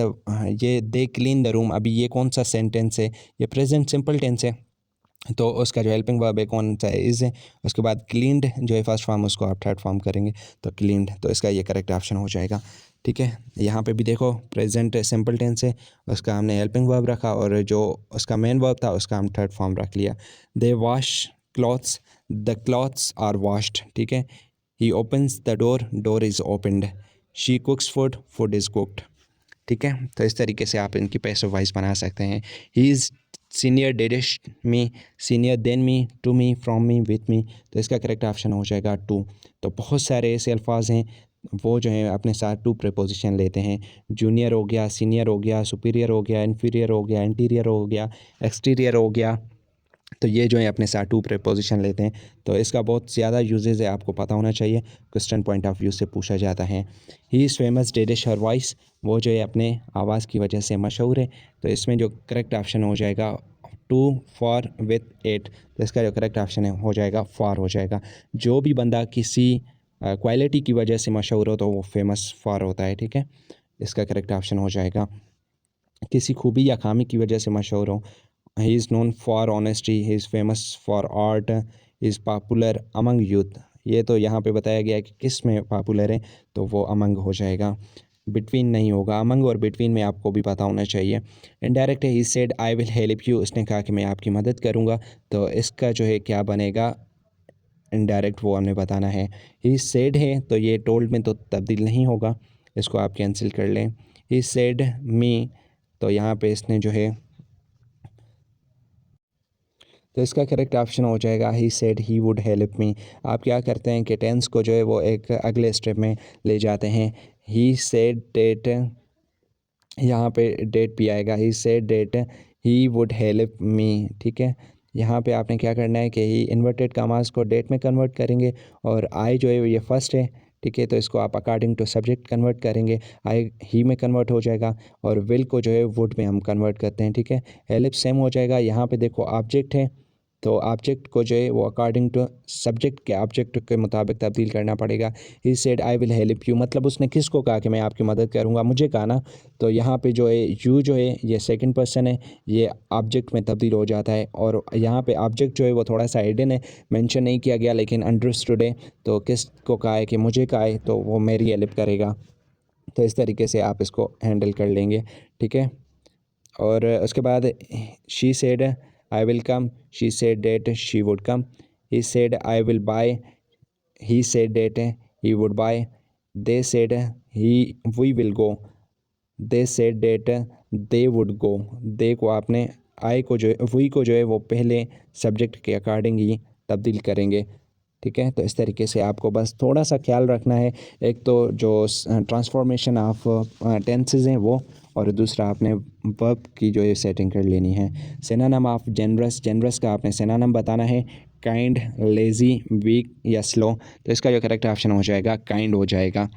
ये दे क्लीन द रूम। अभी ये कौन सा सेंटेंस है, ये प्रेजेंट सिंपल टेंस है, तो उसका जो हेल्पिंग वर्ब है कौन सा है, इज़ है। उसके बाद क्लीन्ड जो है फर्स्ट फॉर्म, उसको आप थर्ड फॉर्म करेंगे तो क्लीन्ड, तो इसका ये करेक्ट ऑप्शन हो जाएगा। ठीक है, यहाँ पे भी देखो प्रेजेंट सिंपल टेंस है, उसका हमने हेल्पिंग वर्ब रखा और जो उसका मेन वर्ब था उसका हम थर्ड फॉर्म रख लिया। They wash clothes, the clothes are washed. ठीक है, he opens the door, door is opened. She cooks food, food is cooked. ठीक है, तो इस तरीके से आप इनकी पैसिव वॉइस बना सकते हैं। He is senior dash me, senior than me, to me, from me, with me, तो इसका करेक्ट ऑप्शन हो जाएगा टू। तो बहुत सारे ऐसे अल्फाज हैं वो जो है अपने साथ टू प्रीपोजिशन लेते हैं। जूनियर हो गया, सीनियर हो गया, सुपीरियर हो गया, इन्फीरियर हो गया, इंटीरियर हो गया, एक्सटीरियर हो गया, तो ये जो है अपने साथ टू प्रीपोजिशन लेते हैं। तो इसका बहुत ज़्यादा यूजेस है, आपको पता होना चाहिए, क्वेश्चन पॉइंट ऑफ व्यू से पूछा जाता है। He is famous dash her voice, वो जो है अपने आवाज़ की वजह से मशहूर है। तो इसमें जो करेक्ट ऑप्शन हो जाएगा टू, फॉर, विथ, एट, तो इसका जो करेक्ट ऑप्शन है हो जाएगा फॉर हो जाएगा। जो भी बंदा किसी क्वालिटी की वजह से मशहूर हो तो वो फेमस फॉर होता है। ठीक है, इसका करेक्ट ऑप्शन हो जाएगा। किसी खूबी या खामी की वजह से मशहूर हो, he is known for honesty, he is famous for art, he is popular among youth. ये तो यहाँ पे बताया गया है कि किस में पॉपुलर है, तो वो अमंग हो जाएगा, बिटवीन नहीं होगा। अमंग और बिटवीन में आपको भी पता होना चाहिए। इनडायरेक्ट है, he said I will help you, उसने कहा कि मैं आपकी मदद करूँगा, तो इसका जो है क्या बनेगा, इनडायरेक्ट वो हमें बताना है। ही सेड है तो ये टोल्ड में तो तब्दील नहीं होगा, इसको आप कैंसिल कर लें। ही सेड मी, तो यहाँ पे इसने जो है, तो इसका करेक्ट ऑप्शन हो जाएगा ही सेड ही वुड हेल्प मी। आप क्या करते हैं कि टेंस को जो है वो एक अगले स्टेप में ले जाते हैं। ही सेड डेट, यहाँ पे डेट भी आएगा, he said that he would help me. ठीक है, यहाँ पे आपने क्या करना है कि ही इन्वर्टेड कामास को डेट में कन्वर्ट करेंगे, और आई जो है ये फर्स्ट है। ठीक है, तो इसको आप अकॉर्डिंग टू सब्जेक्ट कन्वर्ट करेंगे, आई ही में कन्वर्ट हो जाएगा, और विल को जो है वुड में हम कन्वर्ट करते हैं। ठीक है, हेल्प सेम हो जाएगा। यहाँ पे देखो ऑब्जेक्ट है, तो ऑब्जेक्ट को जो है वो अकॉर्डिंग टू सब्जेक्ट के ऑब्जेक्ट के मुताबिक तब्दील करना पड़ेगा। ही said I will help you, मतलब उसने किसको कहा कि मैं आपकी मदद करूँगा, मुझे कहा ना। तो यहाँ पे जो है यू जो है ये सेकंड पर्सन है, ये ऑब्जेक्ट में तब्दील हो जाता है, और यहाँ पे ऑब्जेक्ट जो है वो थोड़ा सा हिडन है, मेंशन नहीं किया गया, लेकिन अंडरस्टूड है। तो किसको कहा है कि मुझे कहा है, तो वो मेरी हेल्प करेगा। तो इस तरीके से आप इसको हैंडल कर लेंगे। ठीक है, और उसके बाद she said I will come, she said that she would come, he said I will buy, he said that he would buy, they said he we will go, they said that they would go. They को आपने आई को जो है we को जो है वो पहले सब्जेक्ट के अकॉर्डिंग ही तब्दील करेंगे। ठीक है, तो इस तरीके से आपको बस थोड़ा सा ख्याल रखना है, एक तो जो ट्रांसफॉर्मेशन ऑफ टेंसेज हैं वो, और दूसरा आपने वर्ब की जो है सेटिंग कर लेनी है। सिनोनिम ऑफ जेनरस, जेनरस का आपने सिनोनिम बताना है, काइंड, लेज़ी, वीक या स्लो, तो इसका जो करेक्ट ऑप्शन हो जाएगा काइंड हो जाएगा।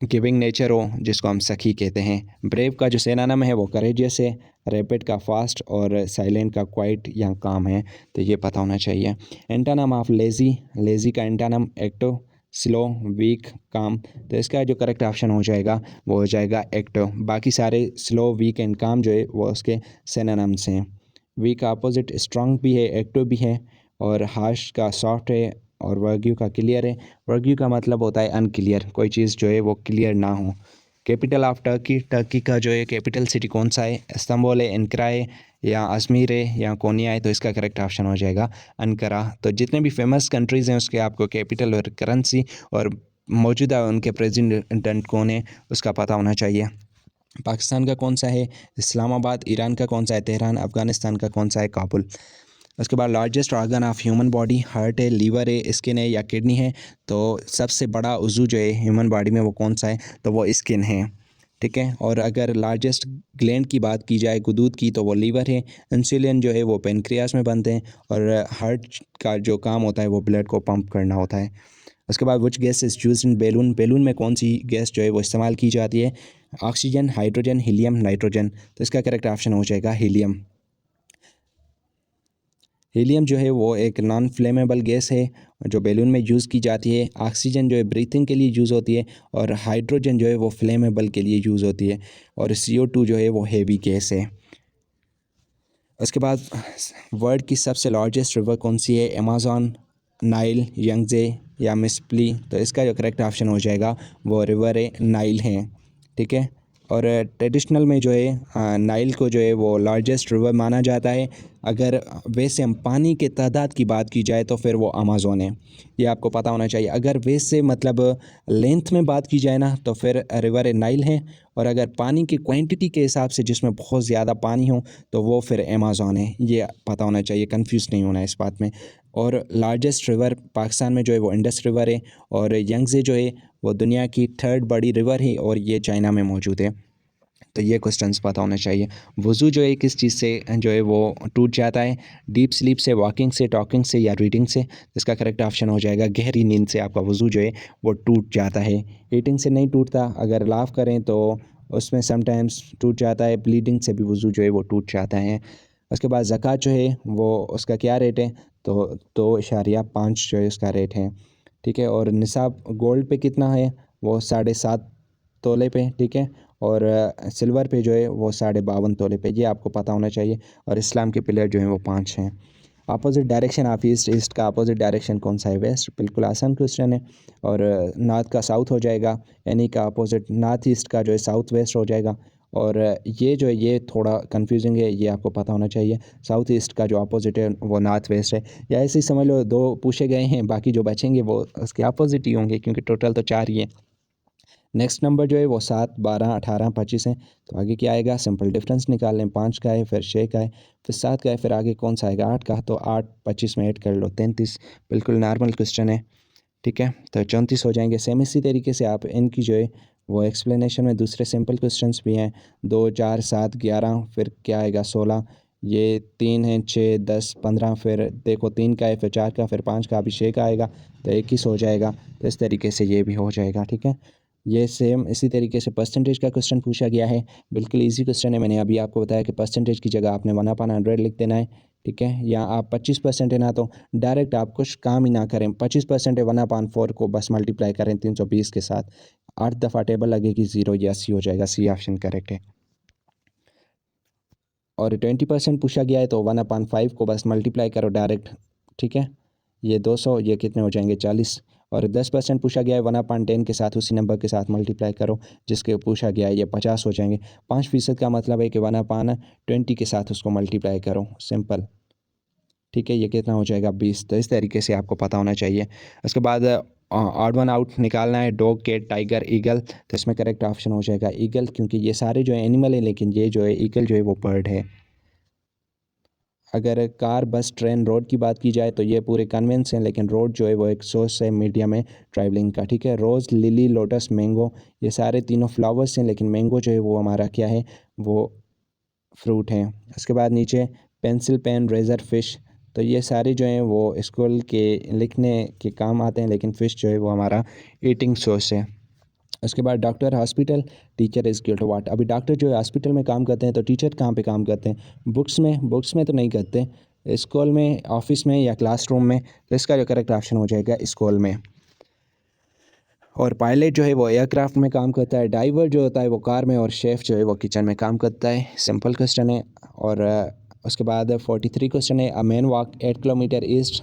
गिविंग नेचर हो, जिसको हम सखी कहते हैं। ब्रेव का जो सिनोनिम है वो करेजियस है, रैपिड का फास्ट, और साइलेंट का क्वाइट या काम है, तो ये पता होना चाहिए। एंटोनिम ऑफ लेज़ी, लेज़ी का एंटोनिम एक्टिव, स्लो, वीक, काम, तो इसका जो करेक्ट ऑप्शन हो जाएगा वो हो जाएगा एक्टिव। बाकी सारे स्लो, वीक एंड काम जो है वो उसके सिनोनिम्स हैं। वीक का अपोजिट स्ट्रांग भी है, एक्टिव भी है, और हार्श का सॉफ्ट है, और वर्ग्यू का क्लियर है। वर्ग्यू का मतलब होता है अनक्लियर, कोई चीज़ जो है वो क्लियर ना हो। कैपिटल ऑफ टर्की, टर्की का जो है कैपिटल सिटी कौन सा है, इस्तांबुल है, एनकरा है, या अजमीर है, या कोनिया है, तो इसका करेक्ट ऑप्शन हो जाएगा अनकरा। तो जितने भी फेमस कंट्रीज़ हैं उसके आपको कैपिटल और करेंसी और मौजूदा उनके प्रेसिडेंट कौन है उसका पता होना चाहिए। पाकिस्तान का कौन सा है, इस्लामाबाद, ईरान का कौन सा है, तेहरान, अफ़गानिस्तान का कौन सा है, काबुल। उसके बाद largest organ of human body, heart है, लीवर है, स्किन है, या किडनी है। तो सबसे बड़ा उज़ू जो है ह्यूमन बॉडी में वो कौन सा है, तो वो स्किन है। ठीक है, और अगर लार्जेस्ट ग्लैंड की बात की जाए गुदूद की, तो वो लीवर है। इंसुलिन जो है वो पेनक्रियास में बनते हैं, और हार्ट का जो काम होता है वो ब्लड को पंप करना होता है। उसके बाद which gas is use in balloon, balloon में कौन सी गैस जो है वो इस्तेमाल की जाती है, ऑक्सीजन, हाइड्रोजन, हीलियम, नाइट्रोजन, तो इसका करेक्ट ऑप्शन हो जाएगा हीलियम। हीलियम जो है वो एक नॉन फ्लेमेबल गैस है जो बैलून में यूज़ की जाती है। ऑक्सीजन जो है ब्रीथिंग के लिए यूज़ होती है, और हाइड्रोजन जो है वो फ्लेमेबल के लिए यूज़ होती है, और CO2 जो है वो हेवी गैस है। उसके बाद वर्ल्ड की सबसे लार्जेस्ट रिवर कौन सी है? अमेज़न, नाइल, यंगजे या मिसिसिपी? तो इसका जो करेक्ट ऑप्शन हो जाएगा वो रिवर नाइल है, ठीक है। और ट्रेडिशनल में जो है नाइल को जो है वो लार्जेस्ट रिवर माना जाता है। अगर वैसे हम पानी के तादाद की बात की जाए तो फिर वो अमेज़न है, ये आपको पता होना चाहिए। अगर वैसे मतलब लेंथ में बात की जाए ना तो फिर रिवर नाइल है। और अगर पानी की क्वांटिटी के हिसाब से जिसमें बहुत ज़्यादा पानी हो तो वो फिर अमेज़न है, ये पता होना चाहिए, कंफ्यूज नहीं होना इस बात में। और लार्जेस्ट रिवर पाकिस्तान में जो है वो इंडस रिवर है। और यंगजे जो है वो दुनिया की 3rd बड़ी रिवर है और ये चाइना में मौजूद है। तो ये क्वेश्चंस पता होना चाहिए। वज़ू जो है किस चीज़ से जो है वो टूट जाता है? डीप स्लीप से, वॉकिंग से, टॉकिंग से या रीडिंग से? इसका करेक्ट ऑप्शन हो जाएगा गहरी नींद से आपका वज़ू जो है वो टूट जाता है। ईटिंग से नहीं टूटता, अगर लाफ करें तो उसमें समटाइम्स टूट जाता है। ब्लीडिंग से भी वज़ू जो है वो टूट जाता है। उसके बाद ज़कात जो है वो उसका क्या रेट है? तो 2.5 जो है उसका रेट है, ठीक है। और निसाब गोल्ड पे कितना है? वो 7.5 तोले पे, ठीक है। और सिल्वर पे जो है वो 52.5 तोले पे, ये आपको पता होना चाहिए। और इस्लाम के पिलर जो हैं वो 5 हैं। Opposite direction of east, east का अपोजिट डायरेक्शन कौन सा है? वेस्ट। बिल्कुल आसान क्वेश्चन है। और नॉर्थ का साउथ हो जाएगा, यानी का अपोजिट नॉर्थ ईस्ट का जो है साउथ वेस्ट हो जाएगा। और ये जो है ये थोड़ा कंफ्यूजिंग है, ये आपको पता होना चाहिए। साउथ ईस्ट का जो अपोजिट है वो नॉर्थ वेस्ट है। या ऐसे ही समझ लो 2 पूछे गए हैं, बाकी जो बचेंगे वो उसके अपोजिट ही होंगे, क्योंकि टोटल तो 4 ही हैं। नेक्स्ट नंबर जो है वो 7, 12, 18, 25 है। तो आगे क्या आएगा? सिंपल डिफरेंस निकाल लें। 5 का है, फिर 6 का है, फिर 7 का है, फिर आगे कौन सा आएगा? 8 का। तो 8 25 में ऐड कर लो, 33। बिल्कुल नॉर्मल क्वेश्चन है, ठीक है। तो 34 हो जाएंगे। सेम इसी तरीके से आप इनकी जो है वो एक्सप्लेनेशन में दूसरे सिंपल क्वेश्चंस भी हैं। 2, 4, 7, 11, फिर क्या आएगा? 16। ये 3 है, 6, 10, 15, फिर देखो 3 का है, फिर 4 का, फिर 5 का, अभी 6 का आएगा तो 21 हो जाएगा। तो इस तरीके से ये भी हो जाएगा, ठीक है। ये सेम इसी तरीके से परसेंटेज का क्वेश्चन पूछा गया है। बिल्कुल इजी क्वेश्चन है। मैंने अभी आपको बताया कि परसेंटेज की जगह आपने 1/100 लिख देना है, ठीक है। या आप 25% है ना, तो डायरेक्ट आप कुछ काम ही ना करें। 25% है 1/4 को बस मल्टीप्लाई करें 320 के साथ। 8 दफ़ा टेबल लगेगी 0, या सी हो जाएगा। सी ऑप्शन करेक्ट है। और 20% पूछा गया है तो 1/5 को बस मल्टीप्लाई करो डायरेक्ट, ठीक है। ये 200, ये कितने हो जाएंगे? 40। और 10% पूछा गया है 1/10 के साथ उसी नंबर के साथ मल्टीप्लाई करो जिसके पूछा गया है, ये 50 हो जाएंगे। 5% का मतलब है कि 1/20 के साथ उसको मल्टीप्लाई करो, सिंपल, ठीक है। ये कितना हो जाएगा? 20। तो इस तरीके से आपको पता होना चाहिए। उसके बाद ऑड वन आउट निकालना है। Dog, cat, tiger, eagle. तो इसमें करेक्ट ऑप्शन हो जाएगा ईगल, क्योंकि ये सारे जो है एनिमल है, लेकिन ये जो है ईगल जो है वो बर्ड है। अगर कार, बस, ट्रेन, रोड की बात की जाए तो ये पूरे कन्वेंस हैं, लेकिन रोड जो है वो एक सोर्स है मीडियम है ट्रैवलिंग का, ठीक है। रोज़, लिली, लोटस, मैंगो, ये सारे तीनों फ्लावर्स हैं, लेकिन मैंगो जो है वो हमारा क्या है? वो फ्रूट हैं। उसके बाद नीचे पेंसिल, पेन, रेज़र, फ़िश। तो ये सारे जो हैं वो स्कूल के लिखने के काम आते हैं, लेकिन फ़िश जो है वो हमारा ईटिंग सोर्स है। उसके बाद doctor, hospital, teacher is equal to what? अभी डॉक्टर जो है हॉस्पिटल में काम करते हैं, तो टीचर कहाँ पे काम करते हैं? बुक्स में तो नहीं करते। स्कूल में, ऑफिस में या क्लासरूम में? तो इसका जो करेक्ट ऑप्शन हो जाएगा स्कूल में। और पायलट जो है वो एयरक्राफ्ट में काम करता है। ड्राइवर जो होता है वो कार में। और शेफ़ जो है वो किचन में काम करता है। सिंपल क्वेश्चन है। और उसके बाद 43 क्वेश्चन है। A man walk 8 kilometre east,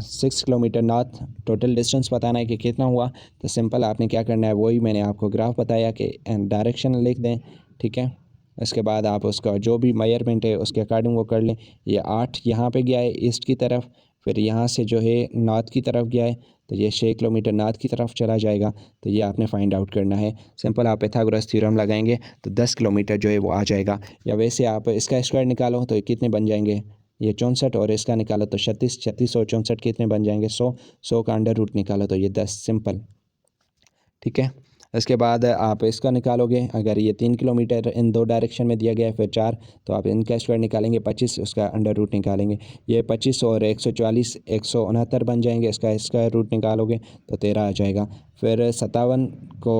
6 kilometre north. Total distance बताना है कि कितना हुआ। तो सिंपल आपने क्या करना है, वही मैंने आपको ग्राफ बताया कि डायरेक्शन लिख दें, ठीक है। उसके बाद आप उसका जो भी मेजरमेंट है उसके अकॉर्डिंग वो कर लें। ये 8 यहाँ पे गया है ईस्ट की तरफ, फिर यहाँ से जो है नॉर्थ की तरफ गया है, तो ये 6 किलोमीटर नॉर्थ की तरफ चला जाएगा। तो ये आपने फाइंड आउट करना है। सिंपल आप पाइथागोरस थ्योरम लगाएंगे तो 10 किलोमीटर जो है वो आ जाएगा। या वैसे आप इसका स्क्वायर निकालो तो ये कितने बन जाएंगे? ये 64। और इसका निकालो तो 36। 36 और 64 कितने बन जाएंगे? 100। 100 का अंडर रूट निकालो तो ये 10, सिंपल, ठीक है। इसके बाद आप इसका निकालोगे, अगर ये 3 किलोमीटर इन 2 डायरेक्शन में दिया गया है, फिर 4, तो आप इनका स्क्वायर निकालेंगे 25, उसका अंडर रूट निकालेंगे। ये 25 और 144 169 बन जाएंगे। इसका स्क्वायर रूट निकालोगे तो 13 आ जाएगा। फिर 57 को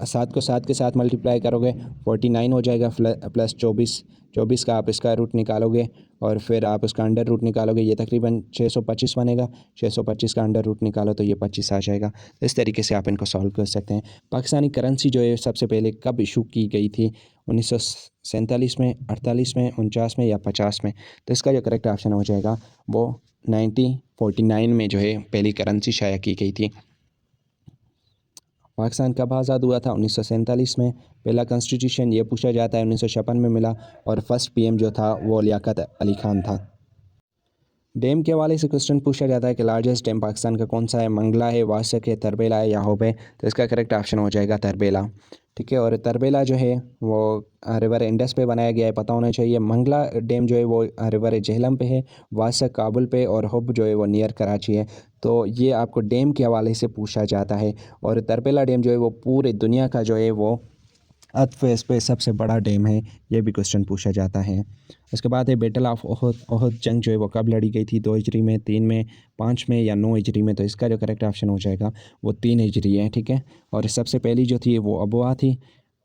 7 को 7 के साथ मल्टीप्लाई करोगे 49 हो जाएगा। प्लस 24, 24 का आप इसका रूट निकालोगे और फिर आप उसका अंडर रूट निकालोगे, ये तकरीबन 625 बनेगा। 625 का अंडर रूट निकालो तो ये 25 आ जाएगा। तो इस तरीके से आप इनको सॉल्व कर सकते हैं। पाकिस्तानी करेंसी जो है सबसे पहले कब इशू की गई थी? 1947 में, 48 में, 49 में या 50 में। तो इसका जो करेक्ट ऑप्शन हो जाएगा वो 1949 में जो है पहली करेंसी शाया की गई थी। पाकिस्तान कब आज़ाद हुआ था? 1947 में। पहला कॉन्स्टिट्यूशन ये पूछा जाता है 1956 में मिला, और फर्स्ट पीएम जो था वो लियाकत अली खान था। डैम के हवाले से क्वेश्चन पूछा जाता है कि लार्जेस्ट डैम पाकिस्तान का कौन सा है? मंगला है, वासक है, तरबेला है या होब है? तो इसका करेक्ट ऑप्शन हो जाएगा तरबेला। ठीक है, और तरबेला जो है वो रिवर इंडस पे बनाया गया है, पता होना चाहिए। मंगला डैम जो है वो रिवर झेलम पे है, वासक काबुल पे, और होब जो है वो नियर कराची है। तो ये आपको डैम के हवाले से पूछा जाता है। और तरबेला डैम जो है वो पूरे दुनिया का जो है वो अर्थ फेस पे सबसे बड़ा डैम है, ये भी क्वेश्चन पूछा जाता है। उसके बाद है बैटल ऑफ ओहद। ओहद जंग जो है वो कब लड़ी गई थी? 2 हिजरी में, 3 में, 5 में या 9 हिजरी में? तो इसका जो करेक्ट ऑप्शन हो जाएगा वो 3 हिजरी है। ठीक है, और सबसे पहली जो थी वो अबवा थी,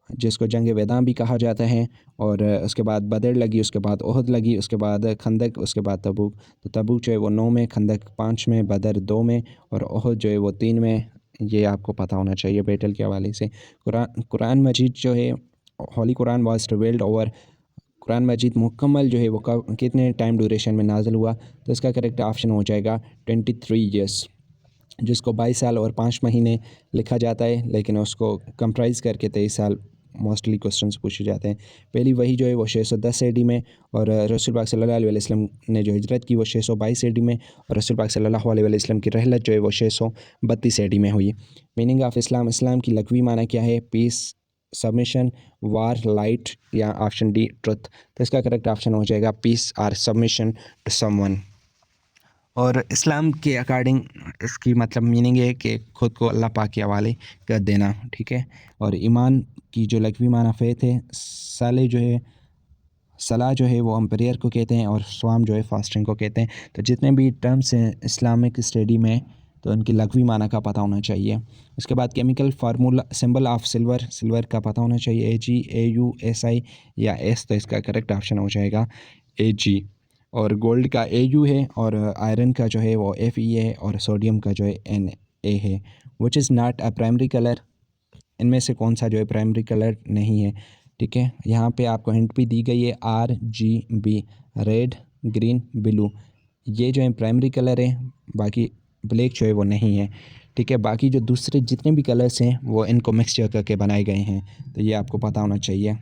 जिसको जंग वेदां भी कहा जाता है। और उसके बाद बदर लगी, उसके बाद ओहद लगी, उसके बाद खंदक, उसके बाद तबूक। तो तबूक जो है वो 9 में, खंदक 5 में, बदर 2 में, और ओहद जो है वो 3 में। ये आपको पता होना चाहिए बैटल के हवाले से। कुरान मजीद जो है, holy Quran was revealed over, Quran मजीद मुकम्मल जो है वो कब, कितने टाइम ड्यूरेशन में नाजिल हुआ? तो इसका करेक्ट ऑप्शन हो जाएगा 23 ईयर्स, जिसको 22 साल और 5 महीने लिखा जाता है, लेकिन उसको कंप्राइज करके 23 साल मोस्टली क्वेश्चंस पूछे जाते हैं। पहली वही जो है वो 610 एडी में, और रसूल पाक सल्लल्लाहु अलैहि वसल्लम ने जो हिजरत की वो 622 एडी में, और रसूल पाक सल्लल्लाहु अलैहि वसल्लम की रहलत जो है वो 632 एडी में हुई। मीनिंग ऑफ इस्लाम, इस्लाम की लघवी माना क्या है? पीस, सबमिशन, वार, लाइट या ऑप्शन डी ट्रुथ? तो इसका करेक्ट ऑप्शन हो जाएगा पीस और सबमिशन टू समवन। और इस्लाम के अकॉर्डिंग इसकी मतलब मीनिंग है कि ख़ुद को अल्लाह पाक के हवाले कर देना। ठीक है, और ईमान की जो लघवी माना फ़ेथ है, साले जो है, सलाह जो है वो हम प्रेयर को कहते हैं, और स्वाम जो है फास्टिंग को कहते हैं। तो जितने भी टर्म्स हैं इस्लामिक स्टडी में, तो उनकी लघवी माना का पता होना चाहिए। उसके बाद chemical formula symbol of silver, silver का पता होना चाहिए, AG, AU, SI या S? तो इसका करेक्ट ऑप्शन हो जाएगा AG। और गोल्ड का AU है, और आयरन का जो है वो FE है, और सोडियम का जो है Na है। Which is not a primary colour? इनमें से कौन सा जो है प्राइमरी कलर नहीं है? ठीक है, यहाँ पे आपको हिंट भी दी गई है, RGB, रेड, ग्रीन, ब्लू, ये जो है प्राइमरी कलर है, बाकी ब्लैक जो है वो नहीं है। ठीक है, बाकी जो दूसरे जितने भी कलर्स हैं वो इनको मिक्सचर करके बनाए गए हैं, तो ये आपको पता होना चाहिए।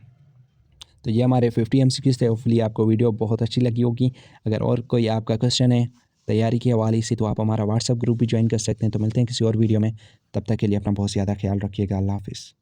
तो ये हमारे 50 MCQs थे। होपफुली आपको वीडियो बहुत अच्छी लगी होगी। अगर और कोई आपका क्वेश्चन है तैयारी के हवाले से, तो आप हमारा व्हाट्सएप ग्रुप भी ज्वाइन कर सकते हैं। तो मिलते हैं किसी और वीडियो में, तब तक के लिए अपना बहुत ज़्यादा ख्याल रखिएगा। अल्लाह हाफ़िज़।